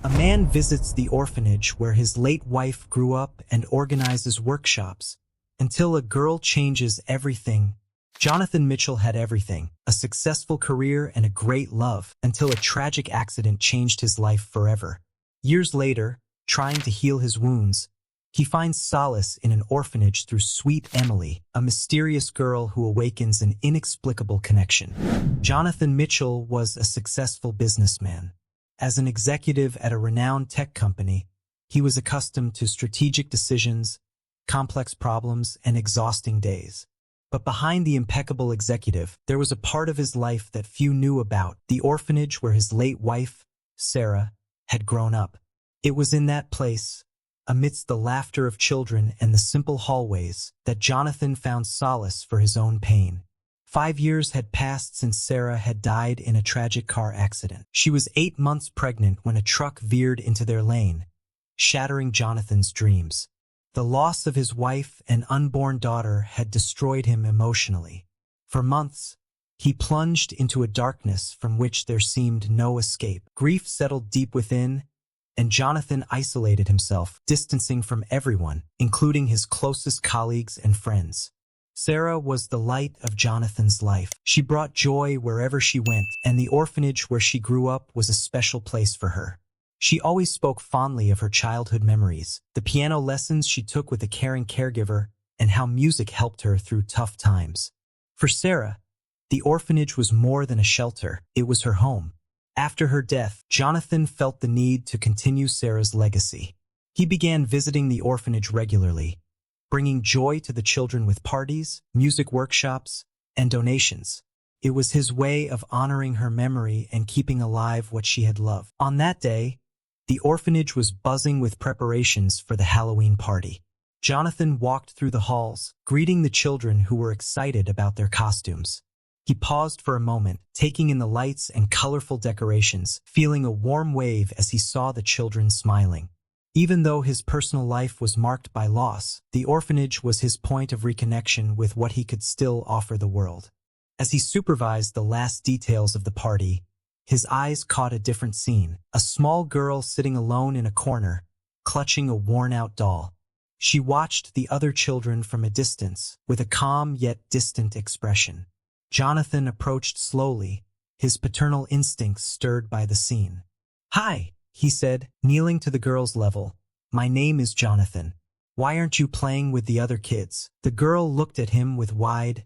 A man visits the orphanage where his late wife grew up and organizes workshops until a girl changes everything. Jonathan Mitchell had everything, a successful career and a great love, until a tragic accident changed his life forever. Years later, trying to heal his wounds, he finds solace in an orphanage through sweet Emily, a mysterious girl who awakens an inexplicable connection. Jonathan Mitchell was a successful businessman. As an executive at a renowned tech company, he was accustomed to strategic decisions, complex problems, and exhausting days. But behind the impeccable executive, there was a part of his life that few knew about, the orphanage where his late wife, Sarah, had grown up. It was in that place, amidst the laughter of children and the simple hallways, that Jonathan found solace for his own pain. 5 years had passed since Sarah had died in a tragic car accident. She was 8 months pregnant when a truck veered into their lane, shattering Jonathan's dreams. The loss of his wife and unborn daughter had destroyed him emotionally. For months, he plunged into a darkness from which there seemed no escape. Grief settled deep within, and Jonathan isolated himself, distancing from everyone, including his closest colleagues and friends. Sarah was the light of Jonathan's life. She brought joy wherever she went, and the orphanage where she grew up was a special place for her. She always spoke fondly of her childhood memories, the piano lessons she took with a caring caregiver, and how music helped her through tough times. For Sarah, the orphanage was more than a shelter, it was her home. After her death, Jonathan felt the need to continue Sarah's legacy. He began visiting the orphanage regularly, bringing joy to the children with parties, music workshops, and donations. It was his way of honoring her memory and keeping alive what she had loved. On that day, the orphanage was buzzing with preparations for the Halloween party. Jonathan walked through the halls, greeting the children who were excited about their costumes. He paused for a moment, taking in the lights and colorful decorations, feeling a warm wave as he saw the children smiling. Even though his personal life was marked by loss, the orphanage was his point of reconnection with what he could still offer the world. As he supervised the last details of the party, his eyes caught a different scene, a small girl sitting alone in a corner, clutching a worn-out doll. She watched the other children from a distance, with a calm yet distant expression. Jonathan approached slowly, his paternal instincts stirred by the scene. "Hi," he said, kneeling to the girl's level. "My name is Jonathan. Why aren't you playing with the other kids?" The girl looked at him with wide,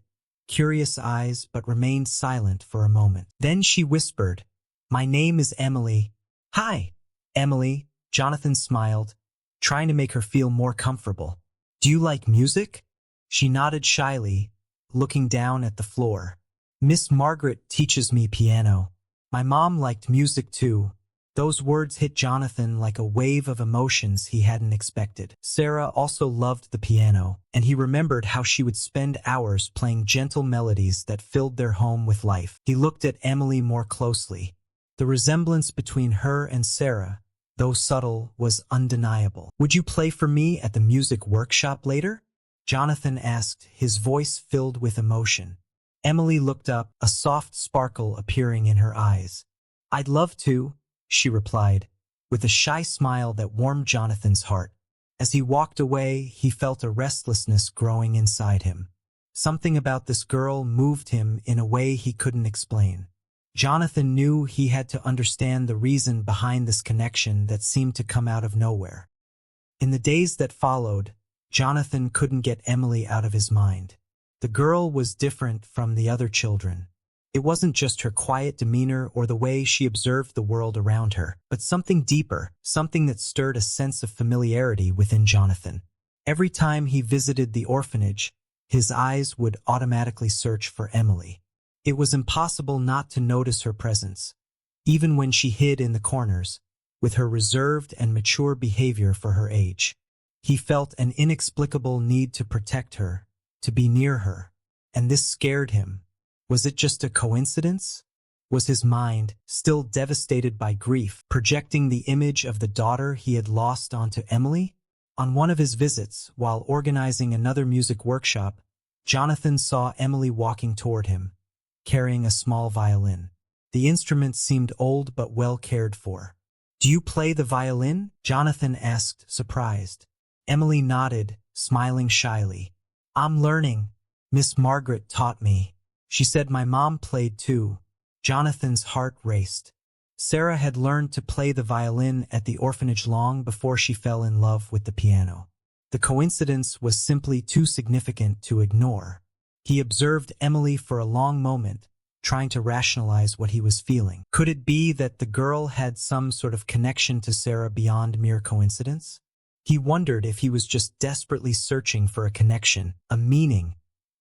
curious eyes but remained silent for a moment. Then she whispered, "My name is Emily." "Hi, Emily," Jonathan smiled, trying to make her feel more comfortable. "Do you like music?" She nodded shyly, looking down at the floor. "Miss Margaret teaches me piano. My mom liked music too." Those words hit Jonathan like a wave of emotions he hadn't expected. Sarah also loved the piano, and he remembered how she would spend hours playing gentle melodies that filled their home with life. He looked at Emily more closely. The resemblance between her and Sarah, though subtle, was undeniable. "Would you play for me at the music workshop later?" Jonathan asked, his voice filled with emotion. Emily looked up, a soft sparkle appearing in her eyes. "I'd love to," she replied, with a shy smile that warmed Jonathan's heart. As he walked away, he felt a restlessness growing inside him. Something about this girl moved him in a way he couldn't explain. Jonathan knew he had to understand the reason behind this connection that seemed to come out of nowhere. In the days that followed, Jonathan couldn't get Emily out of his mind. The girl was different from the other children. It wasn't just her quiet demeanor or the way she observed the world around her, but something deeper, something that stirred a sense of familiarity within Jonathan. Every time he visited the orphanage, his eyes would automatically search for Emily. It was impossible not to notice her presence, even when she hid in the corners, with her reserved and mature behavior for her age. He felt an inexplicable need to protect her, to be near her, and this scared him. Was it just a coincidence? Was his mind, still devastated by grief, projecting the image of the daughter he had lost onto Emily? On one of his visits, while organizing another music workshop, Jonathan saw Emily walking toward him, carrying a small violin. The instrument seemed old but well cared for. "Do you play the violin?" Jonathan asked, surprised. Emily nodded, smiling shyly. "I'm learning. Miss Margaret taught me. She said my mom played too." Jonathan's heart raced. Sarah had learned to play the violin at the orphanage long before she fell in love with the piano. The coincidence was simply too significant to ignore. He observed Emily for a long moment, trying to rationalize what he was feeling. Could it be that the girl had some sort of connection to Sarah beyond mere coincidence? He wondered if he was just desperately searching for a connection, a meaning,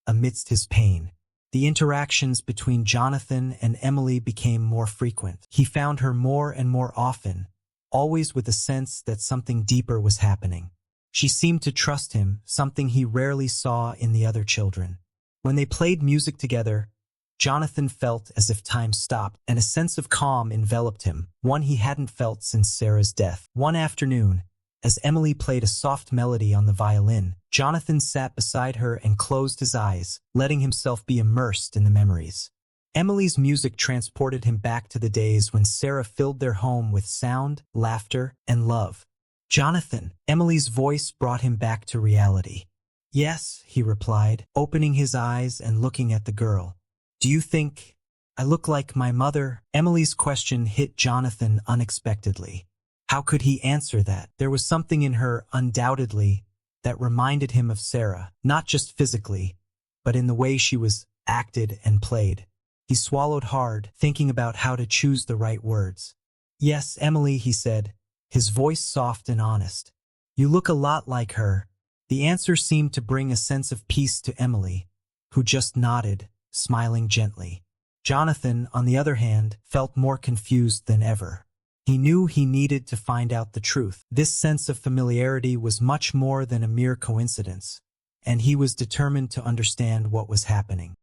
amidst his pain. The interactions between Jonathan and Emily became more frequent. He found her more and more often, always with a sense that something deeper was happening. She seemed to trust him, something he rarely saw in the other children. When they played music together, Jonathan felt as if time stopped, and a sense of calm enveloped him, one he hadn't felt since Sarah's death. One afternoon, as Emily played a soft melody on the violin, Jonathan sat beside her and closed his eyes, letting himself be immersed in the memories. Emily's music transported him back to the days when Sarah filled their home with sound, laughter, and love. "Jonathan," Emily's voice brought him back to reality. "Yes," he replied, opening his eyes and looking at the girl. "Do you think I look like my mother?" Emily's question hit Jonathan unexpectedly. How could he answer that? There was something in her, undoubtedly, that reminded him of Sarah, not just physically, but in the way she was acted and played. He swallowed hard, thinking about how to choose the right words. "Yes, Emily," he said, his voice soft and honest. "You look a lot like her." The answer seemed to bring a sense of peace to Emily, who just nodded, smiling gently. Jonathan, on the other hand, felt more confused than ever. He knew he needed to find out the truth. This sense of familiarity was much more than a mere coincidence, and he was determined to understand what was happening.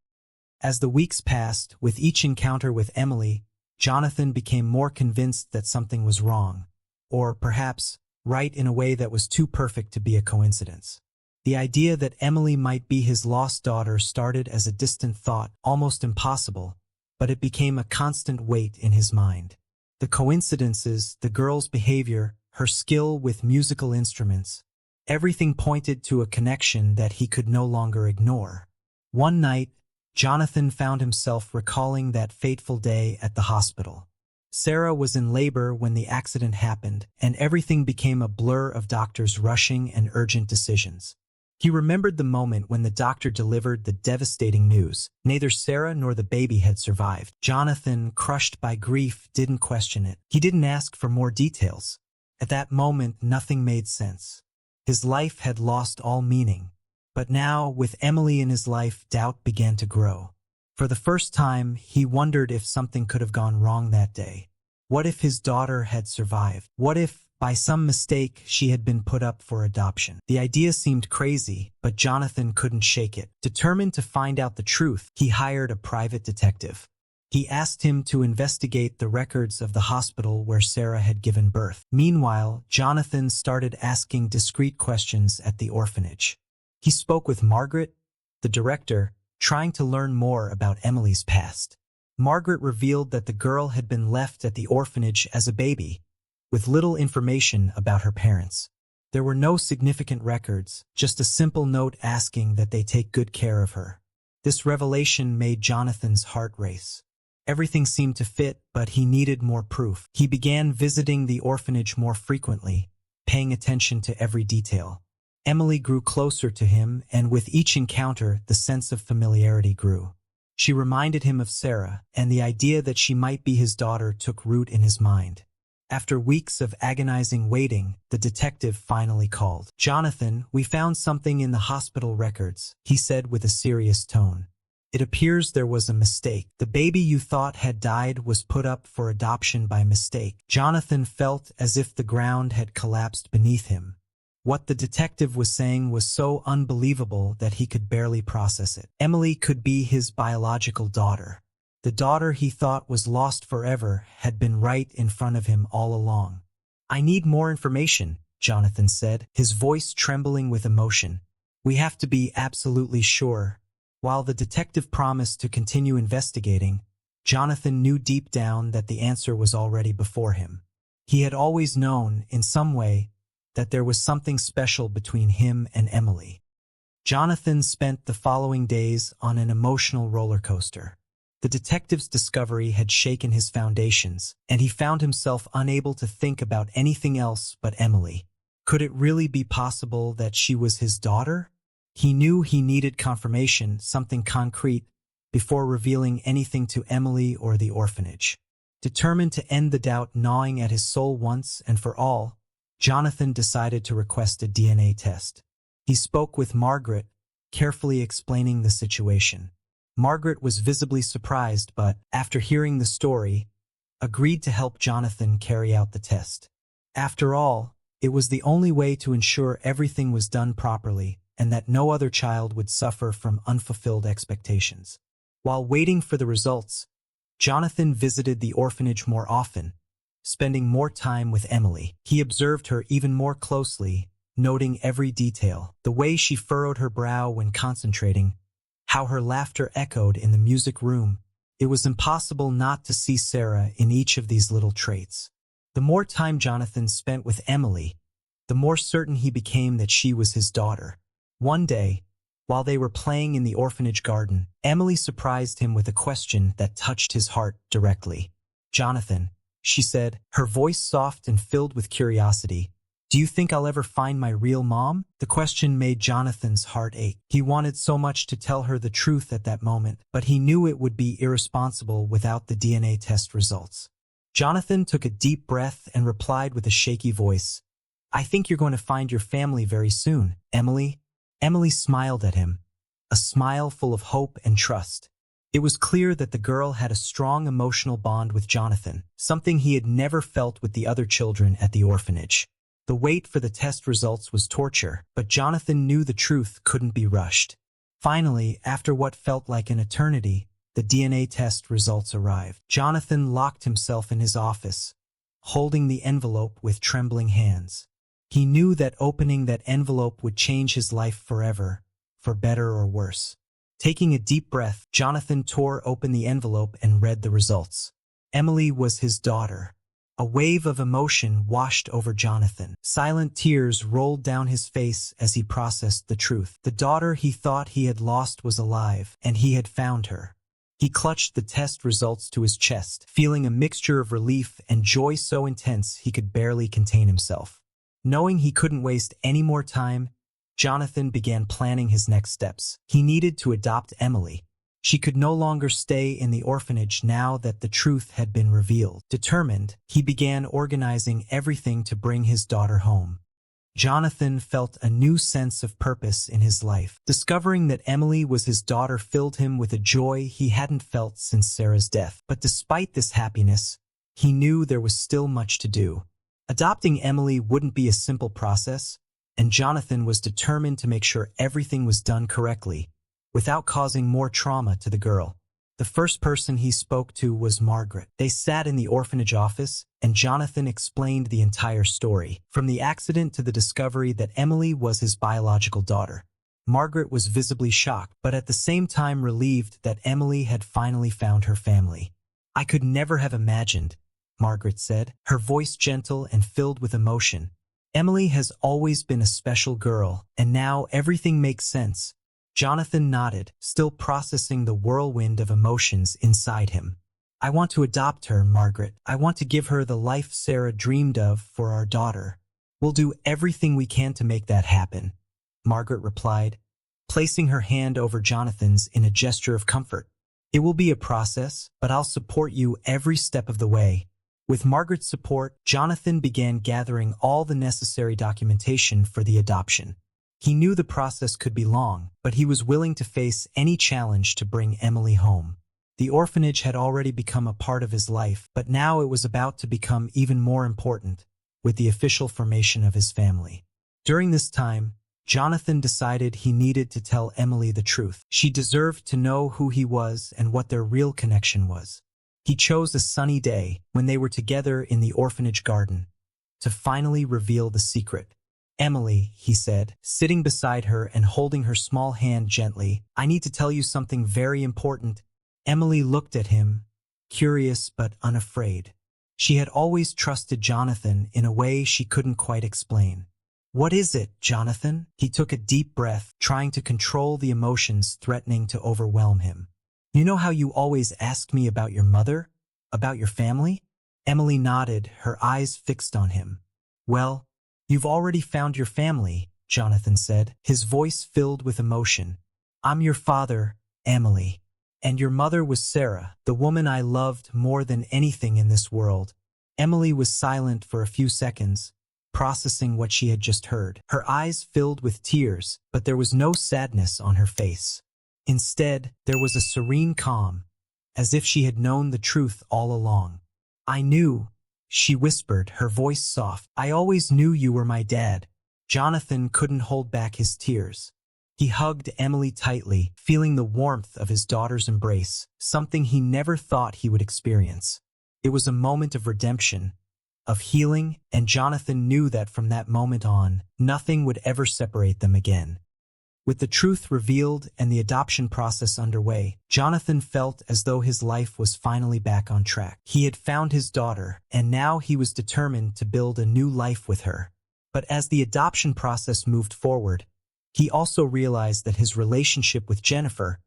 As the weeks passed, with each encounter with Emily, Jonathan became more convinced that something was wrong, or perhaps right in a way that was too perfect to be a coincidence. The idea that Emily might be his lost daughter started as a distant thought, almost impossible, but it became a constant weight in his mind. The coincidences, the girl's behavior, her skill with musical instruments, everything pointed to a connection that he could no longer ignore. One night, Jonathan found himself recalling that fateful day at the hospital. Sarah was in labor when the accident happened, and everything became a blur of doctors rushing and urgent decisions. He remembered the moment when the doctor delivered the devastating news. Neither Sarah nor the baby had survived. Jonathan, crushed by grief, didn't question it. He didn't ask for more details. At that moment, nothing made sense. His life had lost all meaning. But now, with Emily in his life, doubt began to grow. For the first time, he wondered if something could have gone wrong that day. What if his daughter had survived? What if, by some mistake, she had been put up for adoption? The idea seemed crazy, but Jonathan couldn't shake it. Determined to find out the truth, he hired a private detective. He asked him to investigate the records of the hospital where Sarah had given birth. Meanwhile, Jonathan started asking discreet questions at the orphanage. He spoke with Margaret, the director, trying to learn more about Emily's past. Margaret revealed that the girl had been left at the orphanage as a baby, with little information about her parents. There were no significant records, just a simple note asking that they take good care of her. This revelation made Jonathan's heart race. Everything seemed to fit, but he needed more proof. He began visiting the orphanage more frequently, paying attention to every detail. Emily grew closer to him, and with each encounter, the sense of familiarity grew. She reminded him of Sarah, and the idea that she might be his daughter took root in his mind. After weeks of agonizing waiting, the detective finally called. "Jonathan, we found something in the hospital records," he said with a serious tone. "It appears there was a mistake. The baby you thought had died was put up for adoption by mistake." Jonathan felt as if the ground had collapsed beneath him. What the detective was saying was so unbelievable that he could barely process it. Emily could be his biological daughter. The daughter he thought was lost forever had been right in front of him all along. "I need more information," Jonathan said, his voice trembling with emotion. "We have to be absolutely sure." While the detective promised to continue investigating, Jonathan knew deep down that the answer was already before him. He had always known, in some way, that there was something special between him and Emily. Jonathan spent the following days on an emotional roller coaster. The detective's discovery had shaken his foundations, and he found himself unable to think about anything else but Emily. Could it really be possible that she was his daughter? He knew he needed confirmation, something concrete, before revealing anything to Emily or the orphanage. Determined to end the doubt gnawing at his soul once and for all, Jonathan decided to request a DNA test. He spoke with Margaret, carefully explaining the situation. Margaret was visibly surprised but, after hearing the story, agreed to help Jonathan carry out the test. After all, it was the only way to ensure everything was done properly and that no other child would suffer from unfulfilled expectations. While waiting for the results, Jonathan visited the orphanage more often, spending more time with Emily. He observed her even more closely, noting every detail, the way she furrowed her brow when concentrating, how her laughter echoed in the music room. It was impossible not to see Sarah in each of these little traits. The more time Jonathan spent with Emily, the more certain he became that she was his daughter. One day, while they were playing in the orphanage garden, Emily surprised him with a question that touched his heart directly. "Jonathan," she said, her voice soft and filled with curiosity, "do you think I'll ever find my real mom?" The question made Jonathan's heart ache. He wanted so much to tell her the truth at that moment, but he knew it would be irresponsible without the DNA test results. Jonathan took a deep breath and replied with a shaky voice, "I think you're going to find your family very soon, Emily." Emily smiled at him, a smile full of hope and trust. It was clear that the girl had a strong emotional bond with Jonathan, something he had never felt with the other children at the orphanage. The wait for the test results was torture, but Jonathan knew the truth couldn't be rushed. Finally, after what felt like an eternity, the DNA test results arrived. Jonathan locked himself in his office, holding the envelope with trembling hands. He knew that opening that envelope would change his life forever, for better or worse. Taking a deep breath, Jonathan tore open the envelope and read the results. Emily was his daughter. A wave of emotion washed over Jonathan. Silent tears rolled down his face as he processed the truth. The daughter he thought he had lost was alive, and he had found her. He clutched the test results to his chest, feeling a mixture of relief and joy so intense he could barely contain himself. Knowing he couldn't waste any more time, Jonathan began planning his next steps. He needed to adopt Emily. She could no longer stay in the orphanage now that the truth had been revealed. Determined, he began organizing everything to bring his daughter home. Jonathan felt a new sense of purpose in his life. Discovering that Emily was his daughter filled him with a joy he hadn't felt since Sarah's death. But despite this happiness, he knew there was still much to do. Adopting Emily wouldn't be a simple process, and Jonathan was determined to make sure everything was done correctly, without causing more trauma to the girl. The first person he spoke to was Margaret. They sat in the orphanage office, and Jonathan explained the entire story, from the accident to the discovery that Emily was his biological daughter. Margaret was visibly shocked, but at the same time relieved that Emily had finally found her family. "I could never have imagined," Margaret said, her voice gentle and filled with emotion. "Emily has always been a special girl, and now everything makes sense." Jonathan nodded, still processing the whirlwind of emotions inside him. "I want to adopt her, Margaret. I want to give her the life Sarah dreamed of for our daughter. We'll do everything we can to make that happen," Margaret replied, placing her hand over Jonathan's in a gesture of comfort. "It will be a process, but I'll support you every step of the way." With Margaret's support, Jonathan began gathering all the necessary documentation for the adoption. He knew the process could be long, but he was willing to face any challenge to bring Emily home. The orphanage had already become a part of his life, but now it was about to become even more important, with the official formation of his family. During this time, Jonathan decided he needed to tell Emily the truth. She deserved to know who he was and what their real connection was. He chose a sunny day, when they were together in the orphanage garden, to finally reveal the secret. "Emily," he said, sitting beside her and holding her small hand gently, "I need to tell you something very important." Emily looked at him, curious but unafraid. She had always trusted Jonathan in a way she couldn't quite explain. "What is it, Jonathan?" He took a deep breath, trying to control the emotions threatening to overwhelm him. "You know how you always ask me about your mother? About your family?" Emily nodded, her eyes fixed on him. "Well, you've already found your family," Jonathan said, his voice filled with emotion. "I'm your father, Emily. And your mother was Sarah, the woman I loved more than anything in this world." Emily was silent for a few seconds, processing what she had just heard. Her eyes filled with tears, but there was no sadness on her face. Instead, there was a serene calm, as if she had known the truth all along. "I knew," she whispered, her voice soft. "I always knew you were my dad." Jonathan couldn't hold back his tears. He hugged Emily tightly, feeling the warmth of his daughter's embrace, something he never thought he would experience. It was a moment of redemption, of healing, and Jonathan knew that from that moment on, nothing would ever separate them again. With the truth revealed and the adoption process underway, Jonathan felt as though his life was finally back on track. He had found his daughter, and now he was determined to build a new life with her. But as the adoption process moved forward, he also realized that his relationship with Jennifer,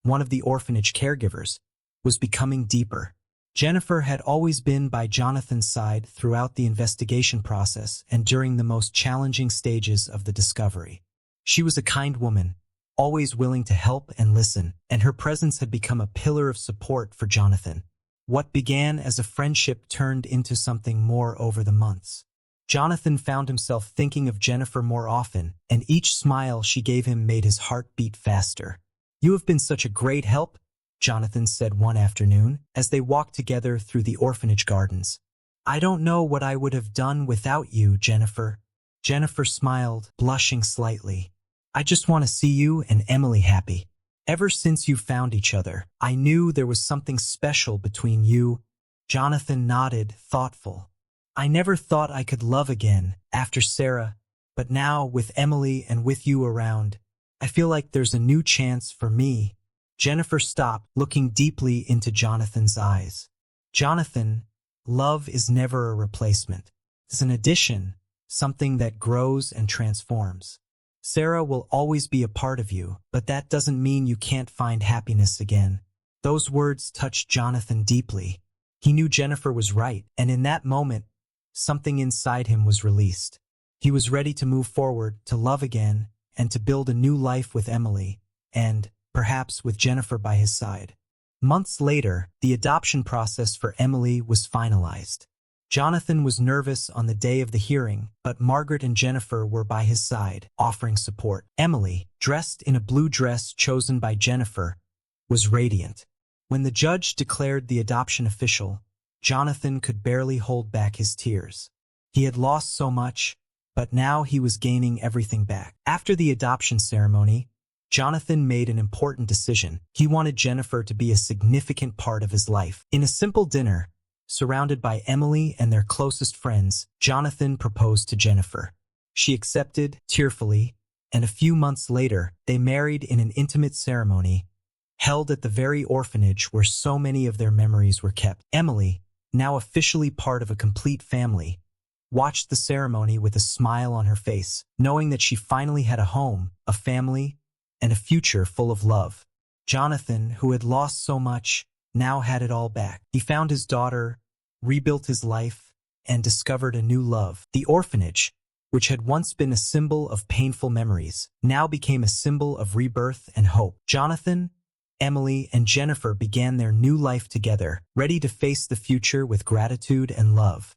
one of the orphanage caregivers, was becoming deeper. Jennifer had always been by Jonathan's side throughout the investigation process and during the most challenging stages of the discovery. She was a kind woman, always willing to help and listen, and her presence had become a pillar of support for Jonathan. What began as a friendship turned into something more over the months. Jonathan found himself thinking of Jennifer more often, and each smile she gave him made his heart beat faster. "You have been such a great help," Jonathan said one afternoon, as they walked together through the orphanage gardens. "I don't know what I would have done without you, Jennifer." Jennifer smiled, blushing slightly. "I just want to see you and Emily happy. Ever since you found each other, I knew there was something special between you." Jonathan nodded, thoughtful. "I never thought I could love again, after Sarah, but now, with Emily and with you around, I feel like there's a new chance for me." Jennifer stopped, looking deeply into Jonathan's eyes. "Jonathan, love is never a replacement. It's an addition, something that grows and transforms. Sarah will always be a part of you, but that doesn't mean you can't find happiness again." Those words touched Jonathan deeply. He knew Jennifer was right, and in that moment, something inside him was released. He was ready to move forward, to love again, and to build a new life with Emily, and, perhaps, with Jennifer by his side. Months later, the adoption process for Emily was finalized. Jonathan was nervous on the day of the hearing, but Margaret and Jennifer were by his side, offering support. Emily, dressed in a blue dress chosen by Jennifer, was radiant. When the judge declared the adoption official, Jonathan could barely hold back his tears. He had lost so much, but now he was gaining everything back. After the adoption ceremony, Jonathan made an important decision. He wanted Jennifer to be a significant part of his life. In a simple dinner, surrounded by Emily and their closest friends, Jonathan proposed to Jennifer. She accepted, tearfully, and a few months later, they married in an intimate ceremony, held at the very orphanage where so many of their memories were kept. Emily, now officially part of a complete family, watched the ceremony with a smile on her face, knowing that she finally had a home, a family, and a future full of love. Jonathan, who had lost so much, now had it all back. He found his daughter, rebuilt his life, and discovered a new love. The orphanage, which had once been a symbol of painful memories, now became a symbol of rebirth and hope. Jonathan, Emily, and Jennifer began their new life together, ready to face the future with gratitude and love.